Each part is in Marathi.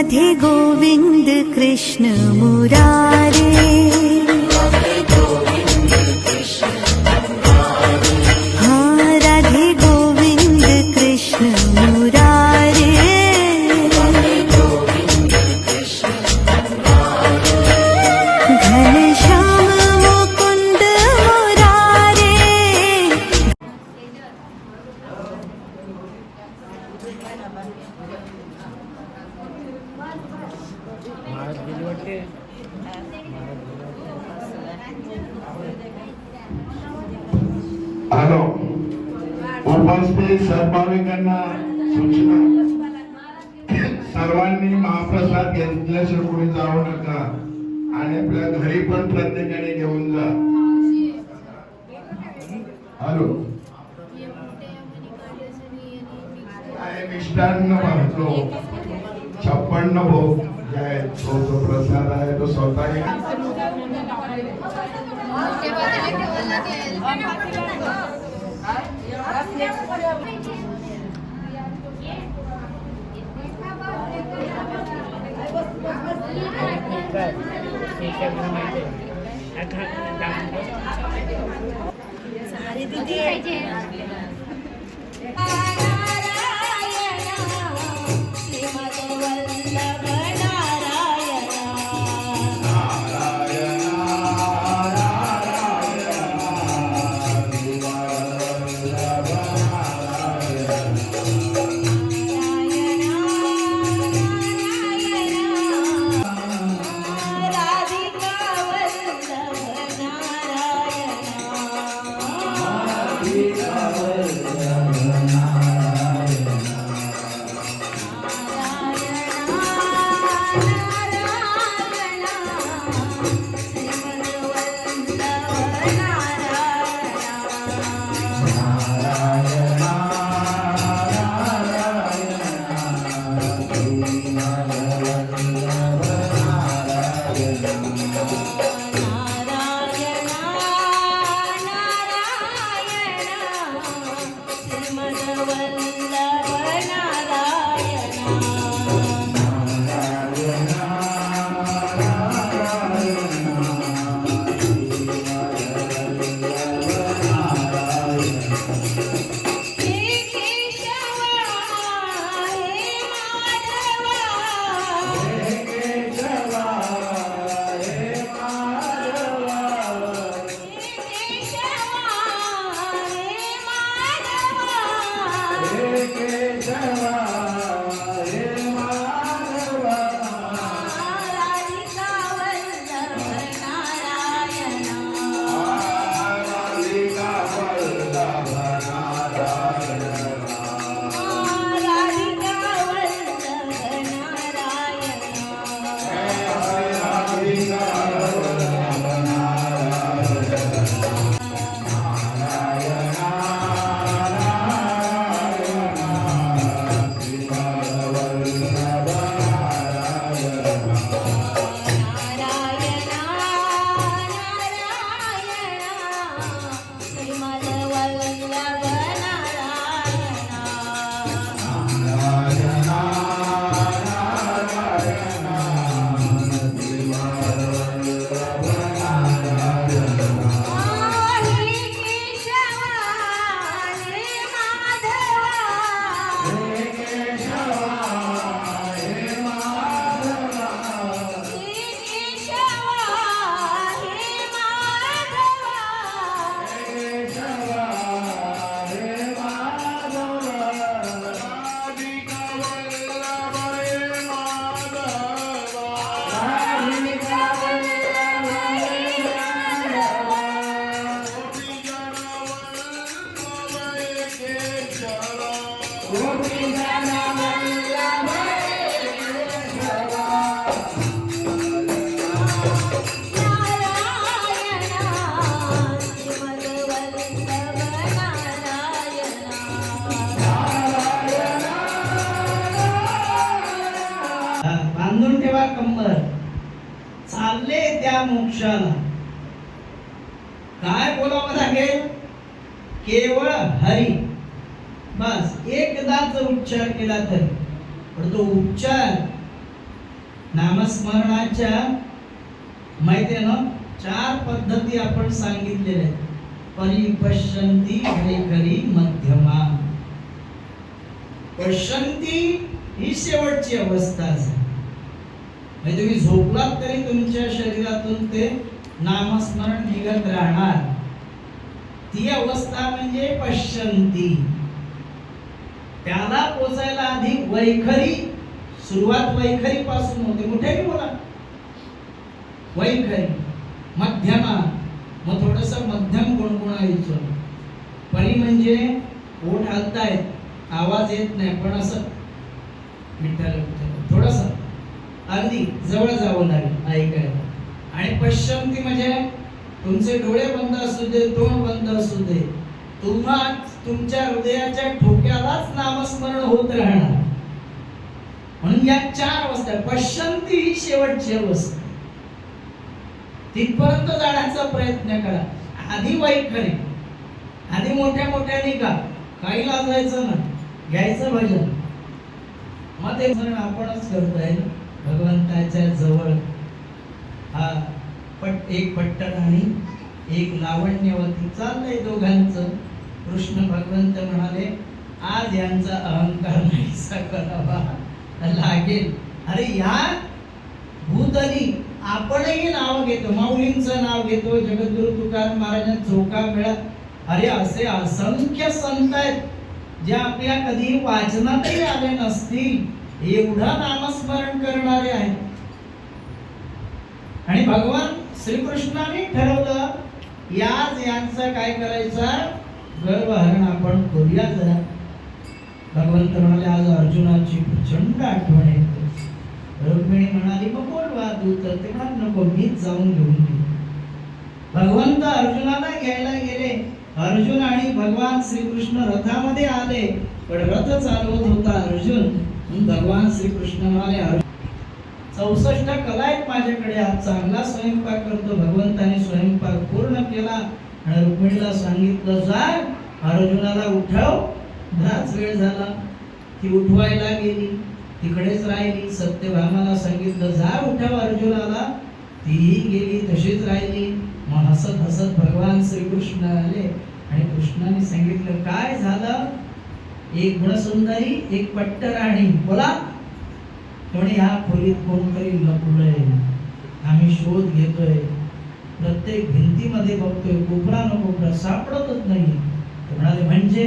राधे गोविंद कृष्ण मुरारे, हाँ राधे गोविंद कृष्ण मुरारे, घनश्याम मुकुंद मुरारे। हॅलो, उपस्थित सहभागिकांना सूचना, सर्वांनी महाप्रसाद घेतल्याशिवाय कोणी जाऊ नका आणि आपल्या घरी पण प्रत्येकाने घेऊन जा. हॅलो, मिष्टान्न भरतो 56 भोग जे आहेत, तो जो प्रसाद आहे तो स्वतः बांधून ठेवा कंबर, चालले त्या मोक्षाला. काय बोलावं लागेल? केवळ हरी. बस एकदाच उच्चार केला तर, पण तो उच्चार नामस्मरणाच्या माहिती आहे ना, 4 पद्धती आपण सांगितलेल्या आहेत. परिपश्यंती, वैखरी, मध्यमा. पश्यंती ही शेवटची अवस्था आहे. म्हणजे तुम्ही झोपलात तरी तुमच्या शरीरातून ते नामस्मरण निघत राहणार. ती अवस्था म्हणजे पश्यंती. त्याला पोचायला आधी वैखरी, सुरुवात वैखरी पासून होते. मोठ्याने बोला. वैखरी, मध्यमा, मग थोडस मध्यम गुणगुणायचं. परी म्हणजे ओठ हलतायत, आवाज येत नाही, पण असं विठ्ठल थोडस अगदी जवळ जावं लागेल ऐकायला. आणि पश्यंती म्हणजे तुमचे डोळे बंद असू दे, तोंड बंद असू दे, तुमच्या हृदयाच्या ठोक्यालाच नामस्मरण होत राहणार. म्हणून या 4 अवस्था. पश्यंती ही शेवटची अवस्था. तिथपर्यंत जाण्याचा प्रयत्न करा. आधी वैखरी, आधी मोठ्या मोठ्याने का, काही लाजायचं ना, घ्यायचं भजन. मग ते स्मरण आपणच करतोय भगवंताच्या जवळ. हा एक पट्टण आणि एक लावण्यवती चाललंय दोघांचं. कृष्ण भगवंत म्हणाले, आज यांचा अहंकार नाहीसा करावा लागेल. अरे या भूतली आपणही नाव घेतो, माऊलींचं नाव घेतो, जगद्गुरु तुकाराम महाराजांचा झोका मिळत. अरे असे असंख्य संत आहेत जे आपल्या कधी वाचनातही आले नसतील, एवढं नामस्मरण करणारे आहेत. आणि भगवान श्रीकृष्णाने ठरवलं, याच यांचं काय करायचं, गर्वहरण आपण करूया जरा. भगवंत म्हणाले, आज अर्जुनाची प्रचंड आठवण येते. रुक्मिणी म्हणाली, मग बोलवा दूत. ते म्हणाले, नको, मीच जाऊन घेऊन येईन. भगवंत अर्जुनाला घ्यायला गेले. अर्जुन आणि भगवान श्रीकृष्ण रथामध्ये आले, पण रथ चालवत होता अर्जुन. भगवान श्रीकृष्ण म्हणाले, 64 कला आहेत माझ्याकडे, आज चांगला स्वयंपाक करतो. भगवंताने स्वयंपाक पूर्ण केला आणि रुक्मिणीला सांगितलं, जा अर्जुनाला उठव, बराच वेळ झाला. ती उठवायला गेली, तिकडेच राहिली. सत्यभामाला सांगितलं, जा उठव अर्जुनाला. तीही गेली, तशीच राहिली. मग हसत हसत भगवान श्रीकृष्ण आले आणि कृष्णाने सांगितलं, काय झालं, एक गुणसुंदरी, एक पट्टराणी, बोला. म्हणे, ह्या खोलीत कोणतरी लपलंय, आम्ही शोध घेतोय, प्रत्येक भिंतीमध्ये बघतोय, कोपरा न कोपरा सापडतच नाही. म्हणाले, म्हणजे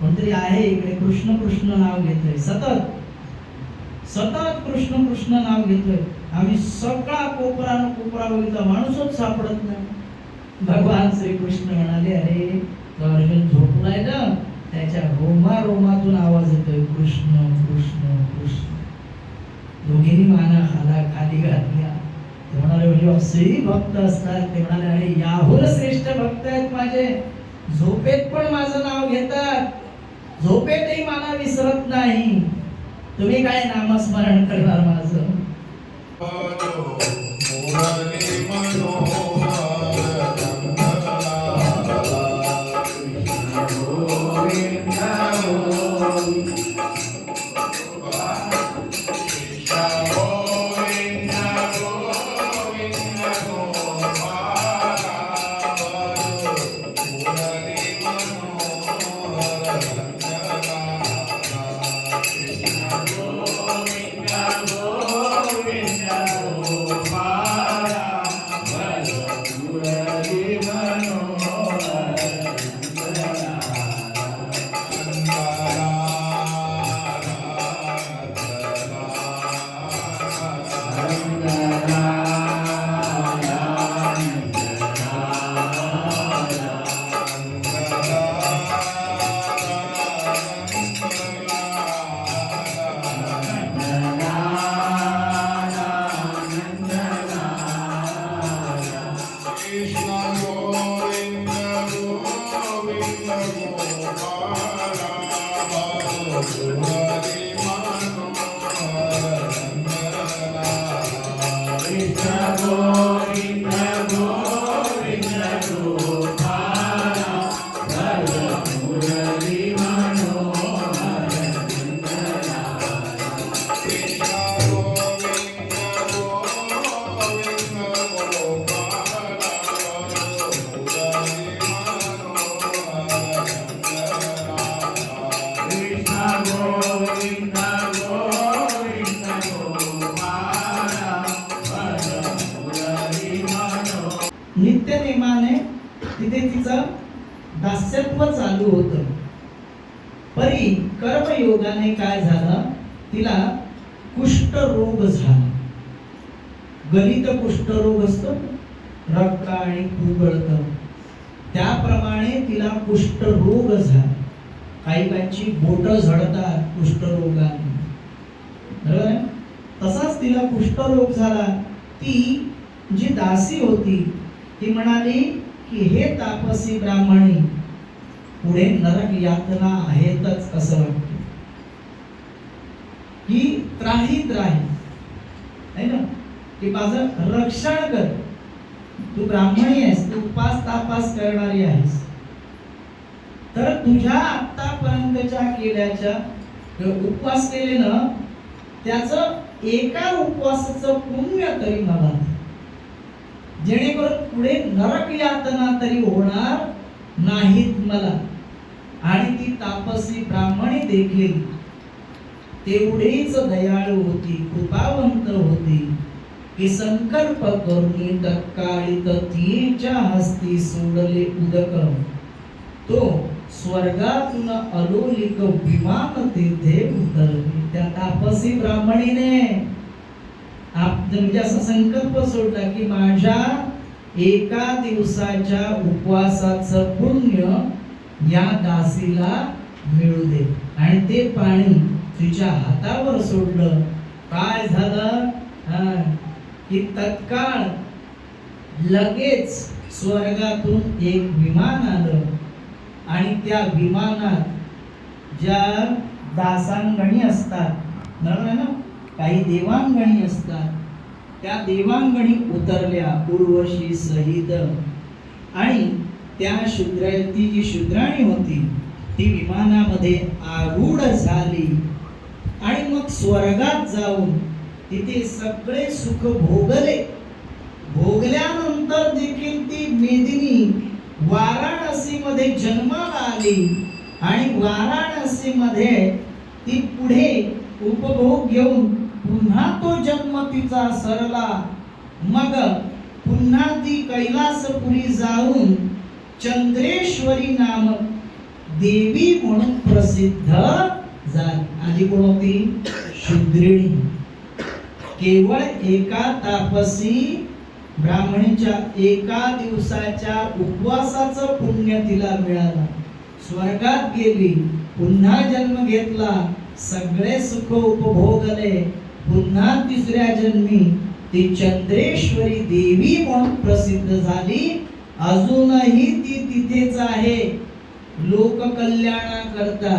कोणतरी आहे इकडे, कृष्ण कृष्ण नाव घेतोय, सतत सतत कृष्ण कृष्ण नाव घेतोय. आम्ही सगळा कोपरा न कोपरा बघितला, माणूसच सापडत नाही. भगवान श्रीकृष्ण म्हणाले, अरे तो अर्जुन झोपलाय ना, त्याच्या रोमातून आवाज येतोय, कृष्ण कृष्ण कृष्ण. दोघींनी माना खाली घातल्या. ते म्हणाले, म्हणजे असेही भक्त असतात. ते म्हणाले, अरे याहून श्रेष्ठ भक्त आहेत माझे, झोपेत पण माझं नाव घेतात, झोपेतही मला विसरत नाही. तुम्ही काय नामस्मरण करणार माझं. दास्यत्व चालू होतं. परी कर्मयोगाने काय झालं, तिला कुष्ठरोग झाला. गलित कुष्ठरोग असतो, रक्त आणि खूप गळतं, त्याप्रमाणे तिला कुष्ठरोग झाला. काही काहींची बोट झडतात कुष्ठरोगाने, बरोबर आहे? तसाच तिला कुष्ठरोग झाला. ती जी दासी होती ती म्हणाली की हे तापसी ब्राह्मणी, पुढे नरक यातना आहेतच असं वाटतं. ही त्राही आहे ना, की माझं रक्षण कर. तू ब्राह्मणी आहेस, तू उपास तापास करणारी आहेस, तर तुझ्या आतापर्यंतच्या केल्याच्या उपवास केले ना, त्याचं एका उपवासाचं पुण्य तरी मला दे, जेणेकरून पुढे नरक यातना तरी होणार नाहीत मला. आणि ती तापसी ब्राह्मणी देखील तेवढीच दयाळू होती, कृपावंत होती, की संकल्प करून तत्काळीत तिच्या हस्ती सोडले उदक. तो स्वर्गातून अलोलिक विमान तेथे उतरले. त्या तापसी ब्राह्मणीने म्हणजे असा संकल्प सोडला की माझ्या एका दिवसाच्या उपवासाचं पुण्य या दासीला मिळू दे. आणि ते पाणी तिच्या हातावर सोडलं. काय झालं की तत्काळ लगेच स्वर्गातून एक विमान आलं आणि त्या विमानात ज्या दासांगणी असतात, बरोबर आहे ना, काही देवांगणी असतात, त्या देवांगणी उतरल्या उर्वशी सहित. आणि त्या ती जी शूद्राणी होती ती विमानामध्ये आरूढ झाली आणि मग स्वर्गात जाऊन तिथे सगळे सुख भोगले. भोगल्यानंतर देखील ती मेदिनी वाराणसी मध्ये जन्माला आली आणि वाराणसी मध्ये ती पुढे उपभोग घेऊन पुन्हा तो जन्म तिचा सरला. मग पुन्हा ती कैलासपुरी जाऊन चंद्रेश्वरी नामक देवी म्हणून प्रसिद्ध झाली. आधी कोण होती? शूद्रिणी. केवळ एका तापसी ब्राह्मणीच्या एका दिवसाच्या उपवासाचं पुण्य तिला मिळालं. स्वर्गात गेली, पुन्हा जन्म घेतला, सगळे सुख उपभोगले. पुन्हा तिसऱ्या जन्मी ती चंद्रेश्वरी देवी म्हणून प्रसिद्ध झाली. अजूनही ती तिथेच आहे लोककल्याणाकरता.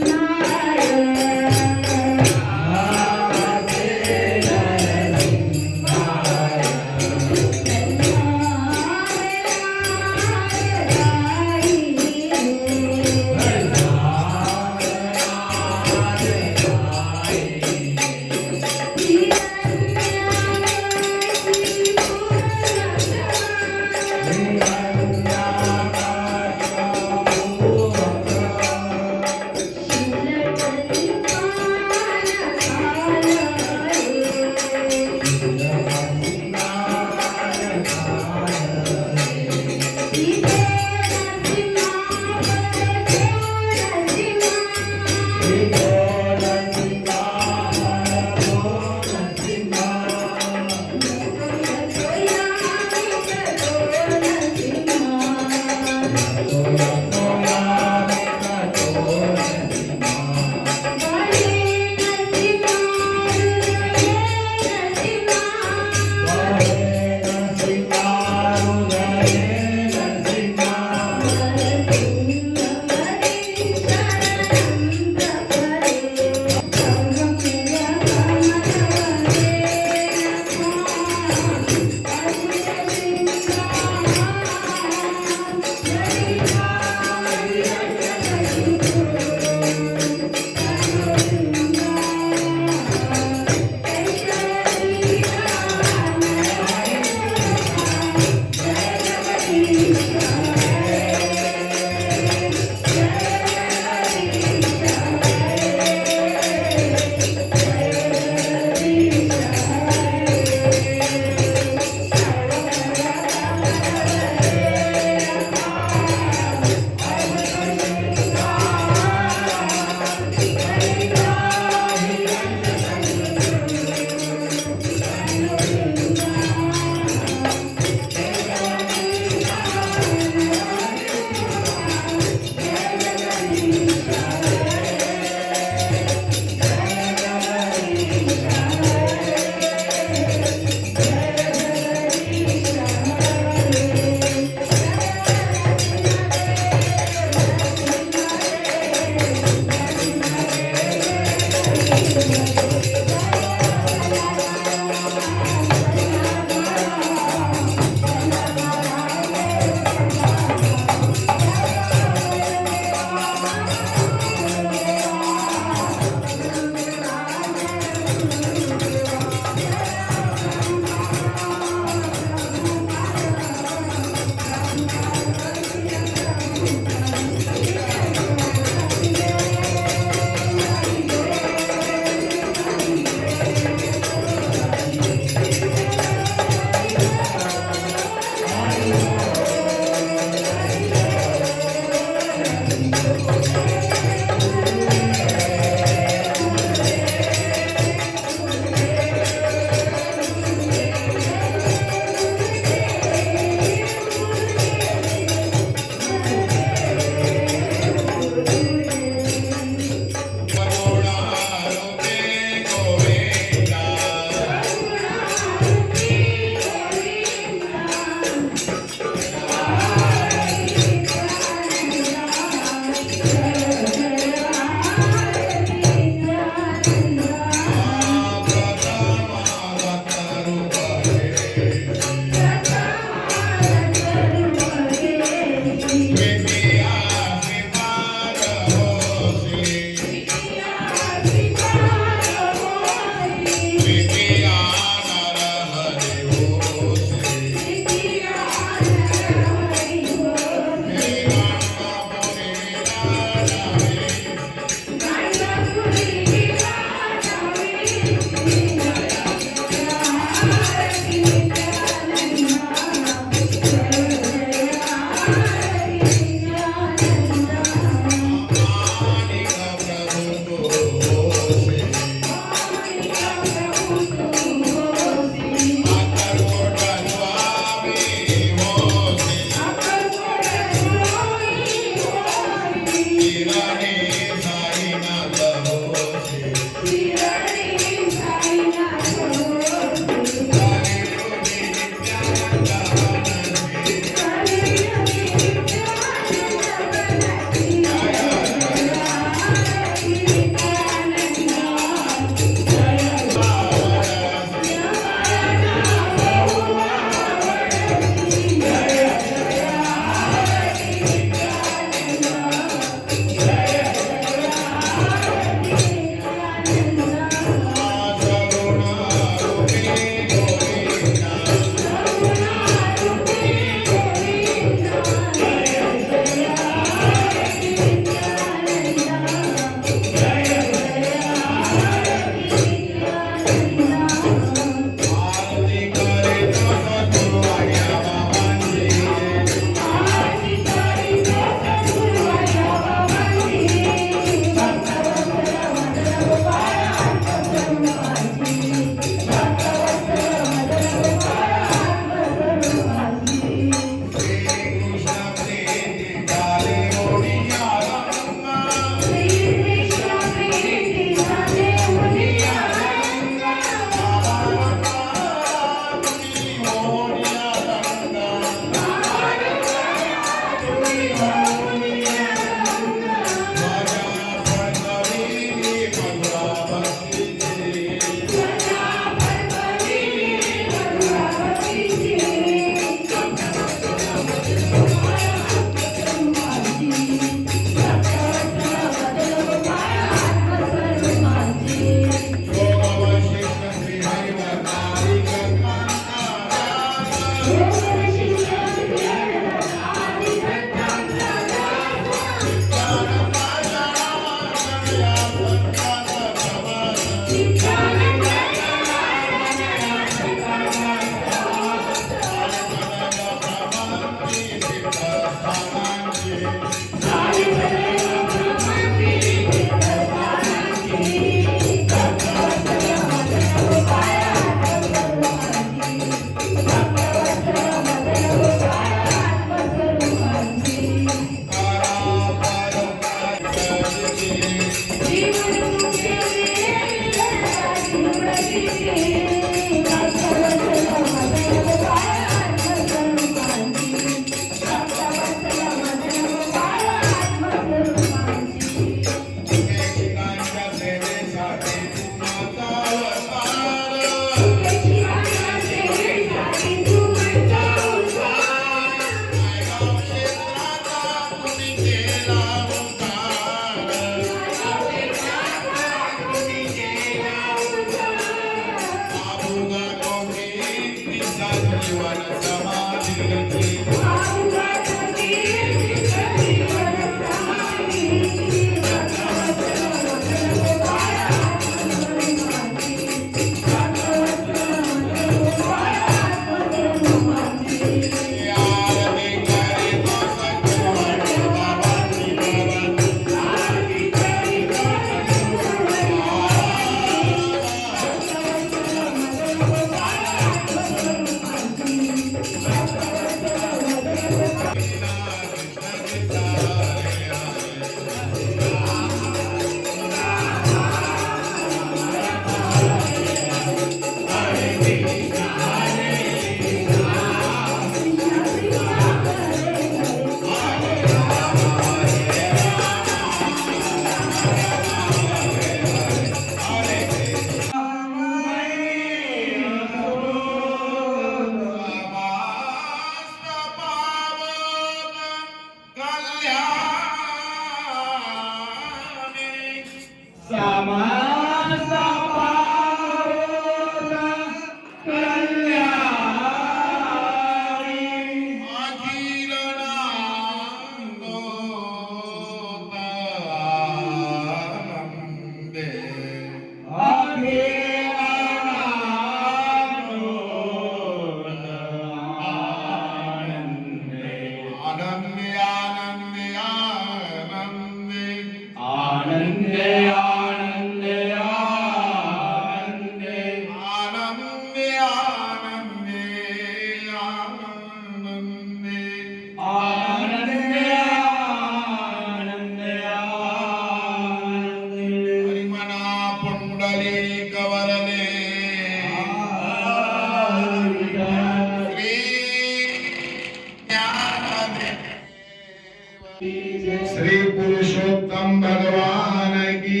श्री पुरुषोत्तम भगवान की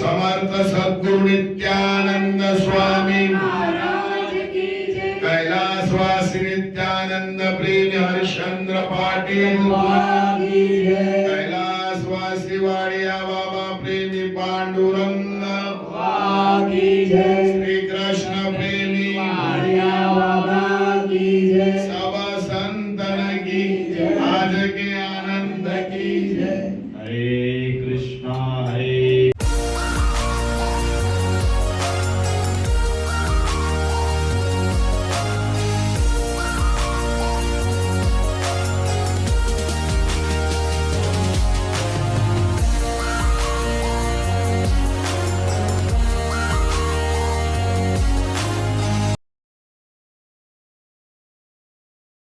समर्थ सद्गुरु नित्यानंद स्वामी कैलासवासी नित्यानंद प्रेमी हरिश्चंद्र पाटील कैलासवासी वाडिया बाबा प्रेमी पांडुरंग श्री कृष्ण प्रेमी सब संतन की आज के आनंद की जय। हरे